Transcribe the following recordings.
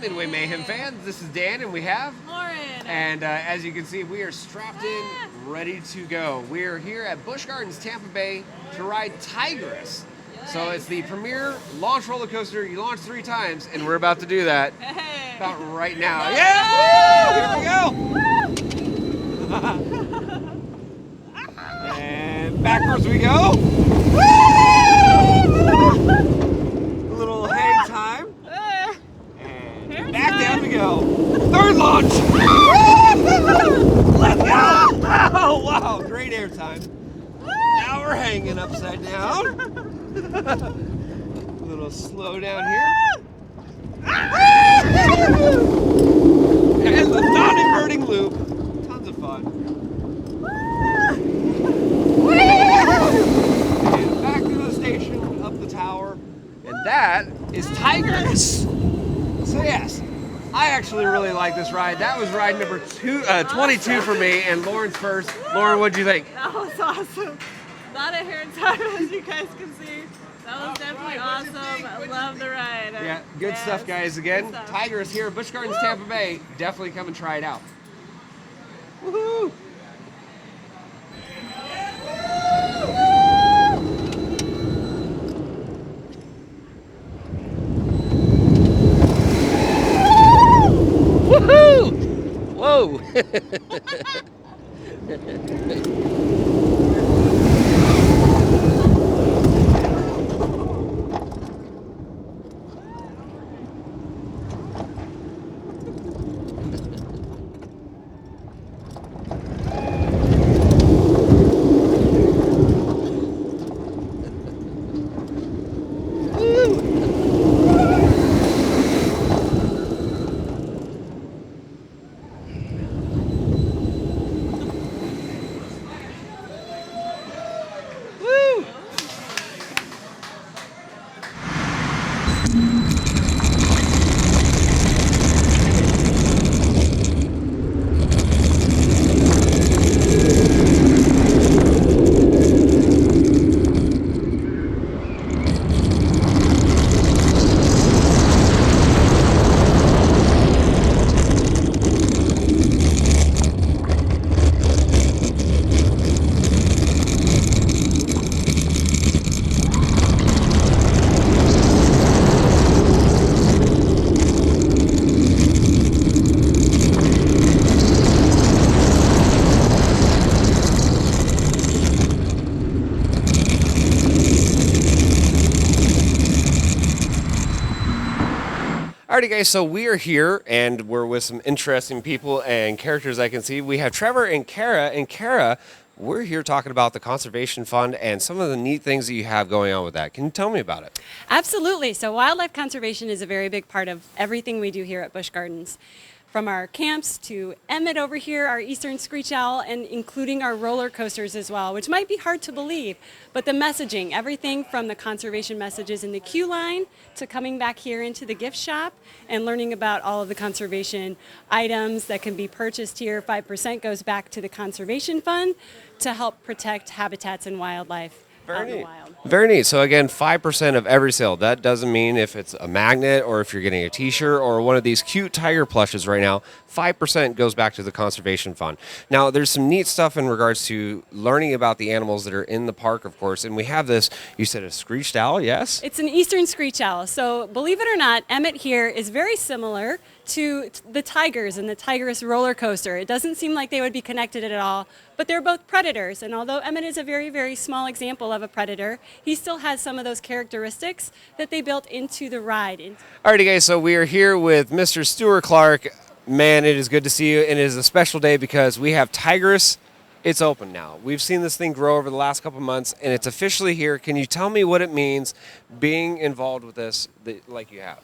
Midway Mayhem fans. This is Dan, and we have Lauren. And as you can see, we are strapped in, ready to go. We are here at Busch Gardens Tampa Bay to ride Tigris. So it's the premier launch roller coaster. You launch 3 times, and we're about to do that about right now. Yeah! Woo! Here we go. And backwards we go. A little hang time. And back down we go. 3rd launch. Let's go. Oh, wow. Great air time. Now we're hanging upside down. A little slow down here. And the non-inverting loop. Tons of fun. And back to the station, up the tower. And that is Tigris. So yes, I actually really like this ride. That was ride number 22 for me, and Lauren's first. Lauren, what'd you think? That was awesome. A lot of hair time, as you guys can see. That was definitely awesome. I love the ride. Yeah, good stuff, guys. Again, Tigris here at Busch Gardens Tampa Bay. Definitely come and try it out. Woohoo! Woohoo! Whoa! Alrighty guys, so we are here and we're with some interesting people and characters I can see. We have Trevor and Kara. And Kara, we're here talking about the Conservation Fund and some of the neat things that you have going on with that. Can you tell me about it? Absolutely. So wildlife conservation is a very big part of everything we do here at Busch Gardens. From our camps to Emmett over here, our eastern screech owl, and including our roller coasters as well, which might be hard to believe. But the messaging, everything from the conservation messages in the queue line to coming back here into the gift shop and learning about all of the conservation items that can be purchased here. 5% goes back to the Conservation Fund to help protect habitats and wildlife. Very neat. Very neat. So again, 5% of every sale. That doesn't mean if it's a magnet or if you're getting a t-shirt or one of these cute tiger plushes right now, 5% goes back to the Conservation Fund. Now, there's some neat stuff in regards to learning about the animals that are in the park, of course, and we have this, you said a screeched owl, yes? It's an eastern screech owl. So believe it or not, Emmett here is very similar to the Tigers and the Tigris roller coaster. It doesn't seem like they would be connected at all, but they're both predators. And although Emmett is a very, very small example of a predator, he still has some of those characteristics that they built into the ride. Alrighty guys, so we are here with Mr. Stuart Clark. Man, it is good to see you, and it is a special day because we have Tigris. It's open now. We've seen this thing grow over the last couple months, and it's officially here. Can you tell me what it means being involved with this like you have?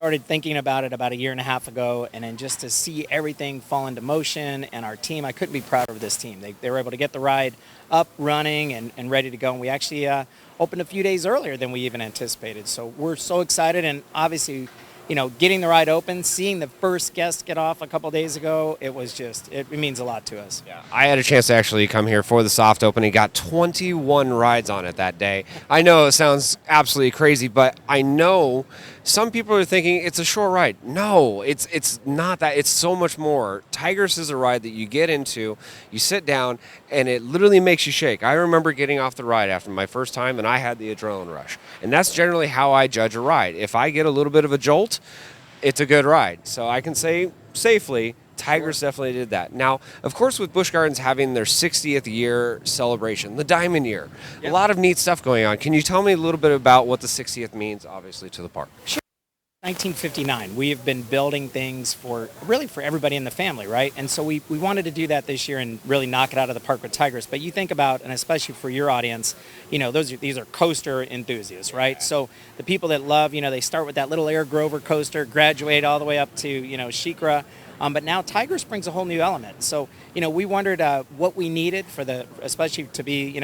Started thinking about it about a year and a half ago, and then just to see everything fall into motion and our team, I couldn't be prouder of this team. They were able to get the ride up, running, and ready to go. And we actually opened a few days earlier than we even anticipated. So we're so excited, and obviously getting the ride open, seeing the first guest get off a couple days ago, it was just, it means a lot to us. Yeah, I had a chance to actually come here for the soft opening, got 21 rides on it that day. I know it sounds absolutely crazy, but I know some people are thinking it's a short ride. No, it's not that. It's so much more. Tigris is a ride that you get into, you sit down, and it literally makes you shake. I remember getting off the ride after my first time, and I had the adrenaline rush. And that's generally how I judge a ride. If I get a little bit of a jolt, it's a good ride. So I can say safely, Tigris definitely did that. Now, of course, with Busch Gardens having their 60th year celebration, the Diamond Year, a lot of neat stuff going on. Can you tell me a little bit about what the 60th means, obviously, to the park? Sure. 1959, we have been building things for everybody in the family, right? And so we wanted to do that this year and really knock it out of the park with Tigris. But you think about, and especially for your audience, these are coaster enthusiasts, right? So the people that love, they start with that little Air Grover coaster, graduate all the way up to, SheiKra. But now Tigris brings a whole new element. So, we wondered what we needed especially to be,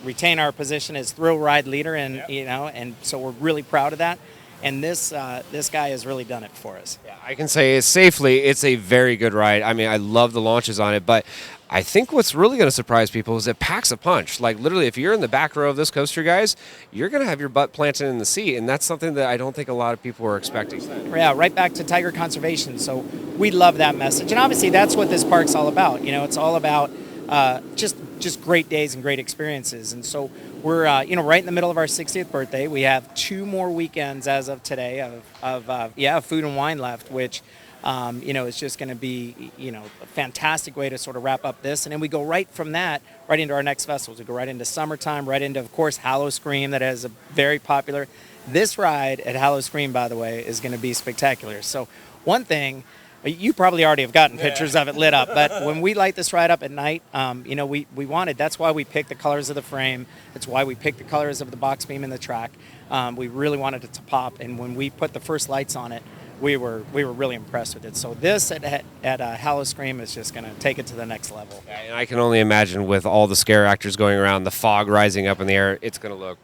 retain our position as thrill ride leader, and so we're really proud of that. And this guy has really done it for us. Yeah, I can say safely, it's a very good ride. I mean, I love the launches on it, but I think what's really going to surprise people is it packs a punch. Like, literally, if you're in the back row of this coaster, guys, you're going to have your butt planted in the seat, and that's something that I don't think a lot of people were expecting. Yeah, right back to Tiger Conservation. So we love that message. And obviously, that's what this park's all about. It's all about just great days and great experiences. And so we're right in the middle of our 60th birthday. We have 2 more weekends as of today of food and wine left, which is just going to be a fantastic way to sort of wrap up this. And then we go right from that right into our next festivals. We go right into summertime, right into, of course, Howl-O-Scream, that is a very popular. This ride at Howl-O-Scream, by the way, is going to be spectacular. So one thing, you probably already have gotten pictures of it lit up, but when we light this ride up at night, we wanted, that's why we picked the colors of the frame. That's why we picked the colors of the box beam and the track. We really wanted it to pop, and when we put the first lights on it, we were really impressed with it. So this at Howl-O-Scream is just going to take it to the next level. Yeah, and I can only imagine with all the scare actors going around, the fog rising up in the air, it's going to look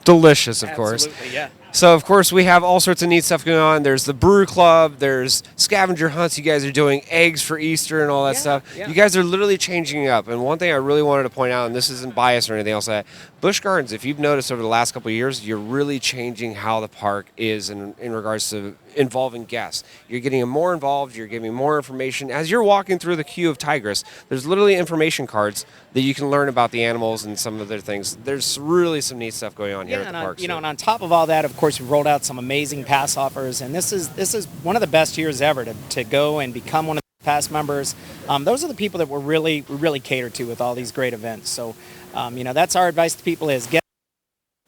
delicious, of course. Absolutely, yeah. So, of course, we have all sorts of neat stuff going on. There's the Brew Club. There's scavenger hunts. You guys are doing eggs for Easter and all that stuff. Yeah. You guys are literally changing it up. And one thing I really wanted to point out, and this isn't biased or anything else, that Busch Gardens, if you've noticed over the last couple of years, you're really changing how the park is in regards to involving guests. You're getting more involved. You're giving more information. As you're walking through the queue of Tigris, there's literally information cards that you can learn about the animals and some of their things. There's really some neat stuff going on here at the park. And on top of all that, of course, we've rolled out some amazing pass offers, and this is one of the best years ever to go and become one of the pass members. Those are the people that we really cater to with all these great events. So, that's our advice to people is get,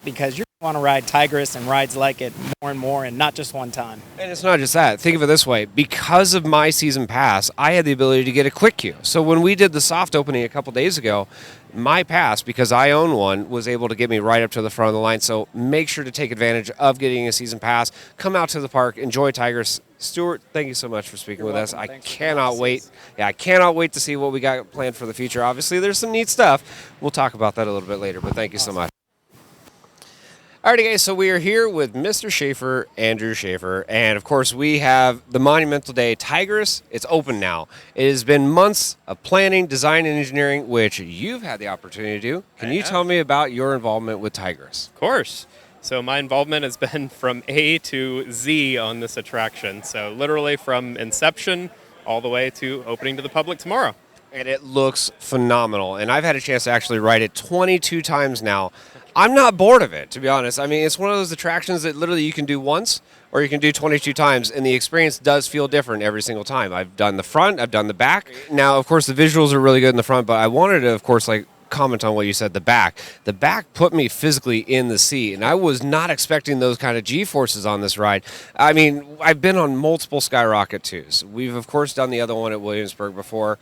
because you're going to want to ride Tigris and rides like it more and more, and not just one time. And it's not just that. Think of it this way. Because of my season pass, I had the ability to get a quick queue. So when we did the soft opening a couple days ago, my pass, because I own one, was able to get me right up to the front of the line. So make sure to take advantage of getting a season pass. Come out to the park. Enjoy Tigris. Stuart, thank you so much for speaking with us. I cannot wait. Yeah, I cannot wait to see what we got planned for the future. Obviously, there's some neat stuff. We'll talk about that a little bit later, but thank you so much. Alrighty, guys, so we are here with Mr. Schaefer, Andrew Schaefer, and of course we have the monumental day, Tigris. It's open now. It has been months of planning, design, and engineering, which you've had the opportunity to do. Can you tell me about your involvement with Tigris? Of course. So my involvement has been from A to Z on this attraction. So literally from inception all the way to opening to the public tomorrow. And it looks phenomenal. And I've had a chance to actually ride it 22 times now. I'm not bored of it, to be honest. I mean, it's one of those attractions that literally you can do once or you can do 22 times, and the experience does feel different every single time. I've done the front, I've done the back. Now, of course, the visuals are really good in the front, but I wanted to, of course, comment on what you said, the back. The back put me physically in the seat, and I was not expecting those kind of G-forces on this ride. I mean, I've been on multiple Skyrocket 2s. We've, of course, done the other one at Williamsburg before.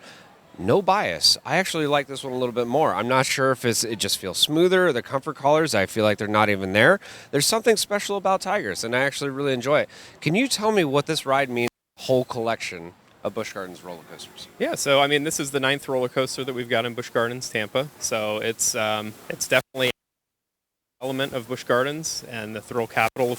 No bias. I actually like this one a little bit more. I'm not sure if it just feels smoother. The comfort colors, I feel like they're not even there. There's something special about Tigris, and I actually really enjoy it. Can you tell me what this ride means, whole collection of Busch Gardens roller coasters? Yeah, so I mean, this is the 9th roller coaster that we've got in Busch Gardens Tampa. So it's definitely an element of Busch Gardens and the thrill capital.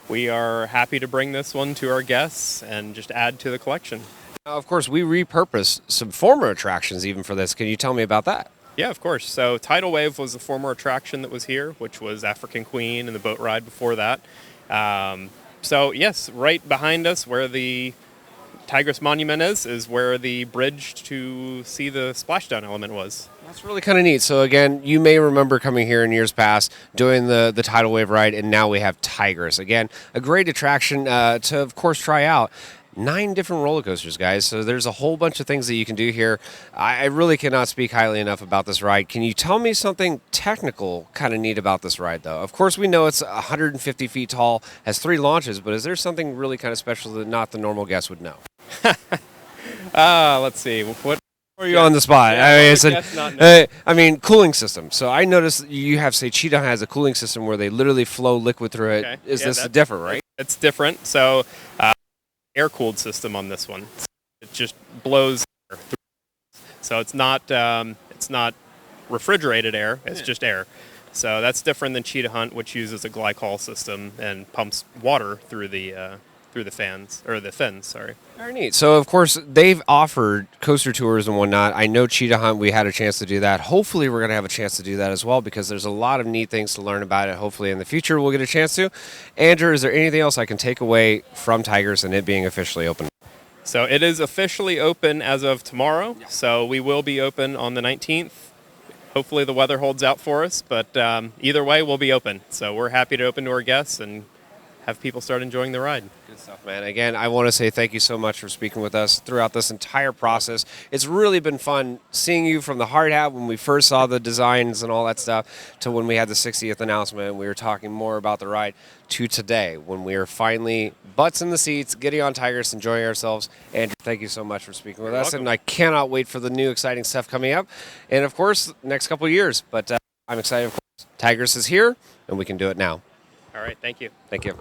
we are happy to bring this one to our guests and just add to the collection. Now, of course, we repurposed some former attractions even for this. Can you tell me about that? Yeah, of course. So Tidal Wave was the former attraction that was here, which was African Queen and the boat ride before that. So yes, right behind us where the Tigris Monument is where the bridge to see the splashdown element was. That's really kind of neat. So again, you may remember coming here in years past, doing the Tidal Wave ride, and now we have Tigris. Again, a great attraction to, of course, try out. 9 different roller coasters, guys. So there's a whole bunch of things that you can do here. I really cannot speak highly enough about this ride. Can you tell me something technical kind of neat about this ride, though? Of course, we know it's 150 feet tall, has 3 launches, but is there something really kind of special that not the normal guest would know? Let's see. What are you on the spot? Yeah, I mean, cooling system. So I noticed you have, say, Cheetah has a cooling system where they literally flow liquid through it. Okay. Is Yeah, this different, right? It's different. So air-cooled system on this one. It just blows air through. So it's not refrigerated air. It's just air. So that's different than Cheetah Hunt, which uses a glycol system and pumps water through the fans or the fins. Sorry. Very neat. So of course they've offered coaster tours and whatnot. I know Cheetah Hunt, we had a chance to do that. Hopefully we're going to have a chance to do that as well because there's a lot of neat things to learn about it. Hopefully in the future we'll get a chance to. Andrew, is there anything else I can take away from Tigris and it being officially open? So it is officially open as of tomorrow. Yeah. So we will be open on the 19th. Hopefully the weather holds out for us, but either way we'll be open. So we're happy to open to our guests and have people start enjoying the ride. Good stuff, man. Again, I want to say thank you so much for speaking with us throughout this entire process. It's really been fun seeing you from the hard hat when we first saw the designs and all that stuff to when we had the 60th announcement and we were talking more about the ride to today when we are finally butts in the seats, getting on Tigris, enjoying ourselves. Andrew, thank you so much for speaking with us. Welcome. And I cannot wait for the new exciting stuff coming up. And of course, next couple of years. But I'm excited, of course. Tigris is here and we can do it now. All right, thank you. Thank you.